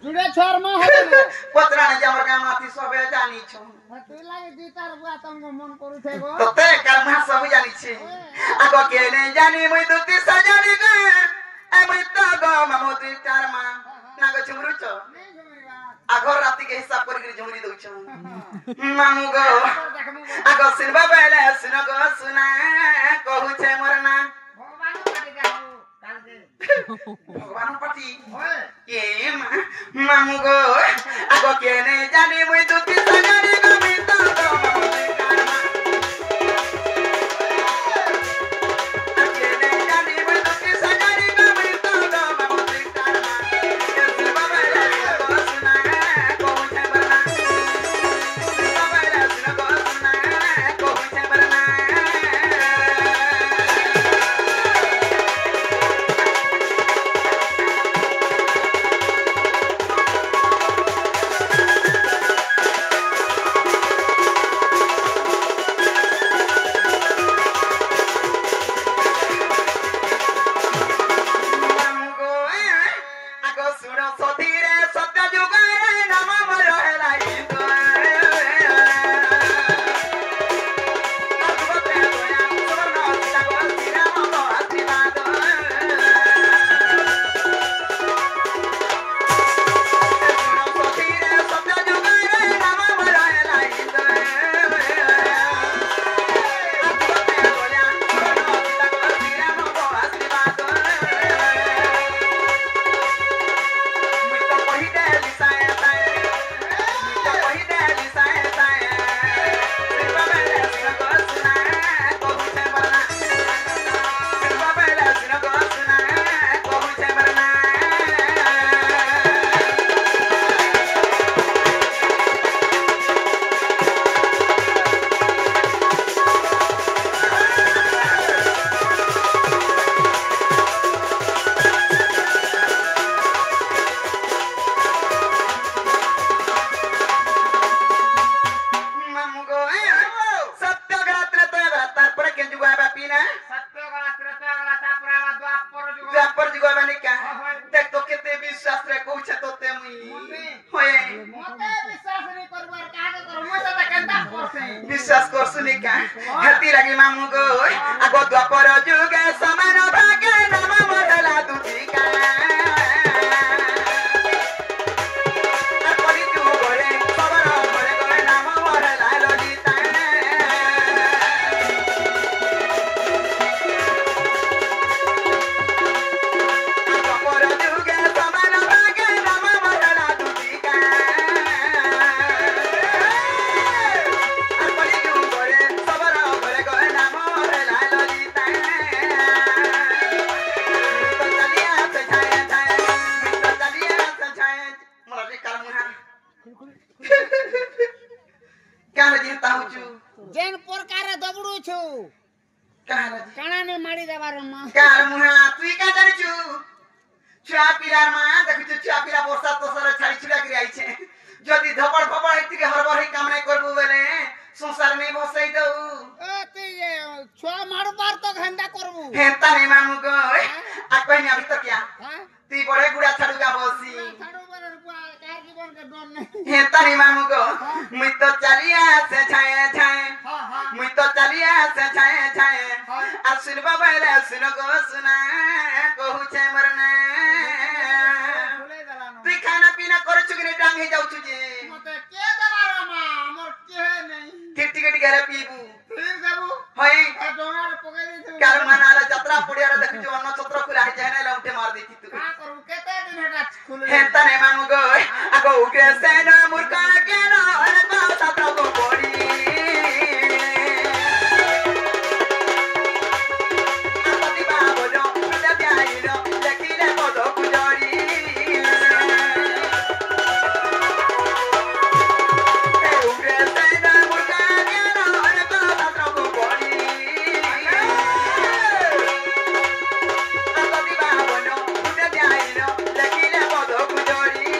जुड़े छोर में है पत्रा ने हमर गाम आती सबे जानी छ तू लागे जीतार बुआ तुमको मन करू थे गो तो ते कर्म सब जानी छी आगो के ने जानी मुई दुती सजानी गे ए मुई तो गो मामो दुई चार मा नागो झुमरु छ आगो राती के हिसाब कर झुमरी दउ छ मामू गो आगो सिनबा बेले सुन गो सुना कहू छे मोरना भगवान पति के मामू गो आगो के ने जानी मुई दुती सजानी गो मी तो गो मामू दुई चार मा के ने जानी मुई दुती सजानी गो मी तो गो मामू दुई चार मा सिनबा बेले गो सुना कहू छे मोरना सिनबा बेले सुन गो सुना कहू छे मोरना विश्वास करसुनी का हेती लगी मामू गो आगो द्वापर जुगे समान भागे नाम मरला दुती का अपनी तू गोरे सबर गोरे गोरे नाम मरला ललिता द्वापर जुगे समान भागे नाम मरला दुती का जेन प्रकार दबड़ू छु काना ने मारी देबार मा कार मुहा तुई का जानि छु छुआ पिलार मा देखु छु छुआ पिला वर्षा तो सर छाड़ी छुड़ा गिर आई छे जदी धपड़ फपड़ हेति के हरबर हे काम नै करबू बेले संसार में बसई दऊ ए ते छुआ मार बार तो घंटा करबू हेता नै मामू गो आ कहनी अभी तो क्या ती बड़े गुड़ा छाड़ूगा बसी छाड़ू बर कार जीवन के डर नहीं हेता नै मामू गो मुई तो चलिया से छाए छाए मुई तो चलिया से छाए छाए आ सुनबा बेले सुन गो सुना कहू छे मरना तुई खाना पीना कर छु कि डांग हे जाउ छु जे मते के देबार मा हमर के नहीं टिक टिक टिक रे पीबू फिर देबू होई ए डोंगार पकई दे कार मनाला जत्रा पड़िया रे देखि जो अन्न छत्र खुला हे जाने लौटे मार देती तू का करू केते दिन हेटा खुले हेता नै मामू गो आगो उगे से न मूर्खा के न अरे बा साता को बोड़ी आपति बा बोलो बिदा प्याइलो देखिले बोलो गुजरी उगे से न मूर्खा के न अरे बा साता को बोड़ी आपति बा बोलो बिदा प्याइलो देखिले बोलो गुजरी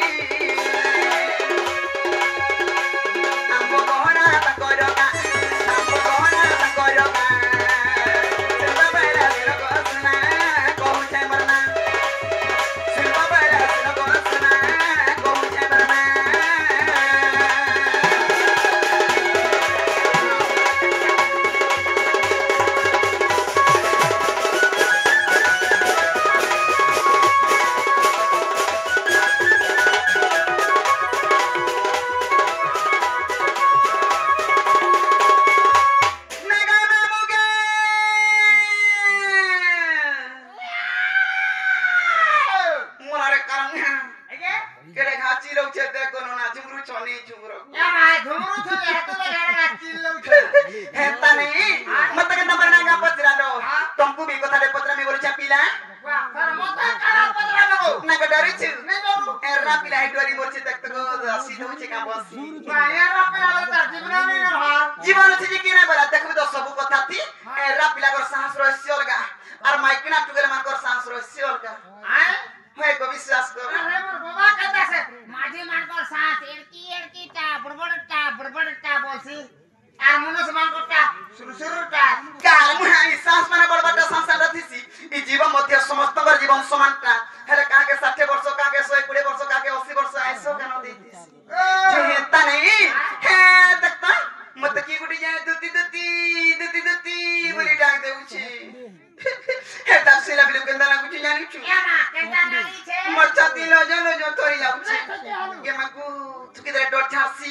काना पिला हेडवारी मोरचे तक तो आसी होचे का बसी माया रापिला तार जीवन नहीं रहा जीवन से कि नहीं बला देखबे तो सब कथा थी एरा पिला कर साहस रहस्य अलगा और माइकना टुगेले मान कर साहस रहस्य अलगा आए होय को विश्वास कर अरे मोर बाबा कहता से माझी मान कर सांस एड़की टा बड़बड़टा बोलसी আর মনস মান করতা সুরসুরটা काल मुहाई सांस माने बड़बटा सांस रथिसी ई जीवन मध्य समस्त जीवन समानता हेले काके 60 वर्ष काके 120 वर्ष काके 80 वर्ष आइसो केन देतिस जेता नहीं हे देखता मत की गुडी जाय दुती बोली डाक देउची हे तफसीला बिलु केंदा लागुची जानि छु यामा केता नाही छे मोर छाती लो जो तोरी जाउची ये मकू तुकी दरे डोट छासी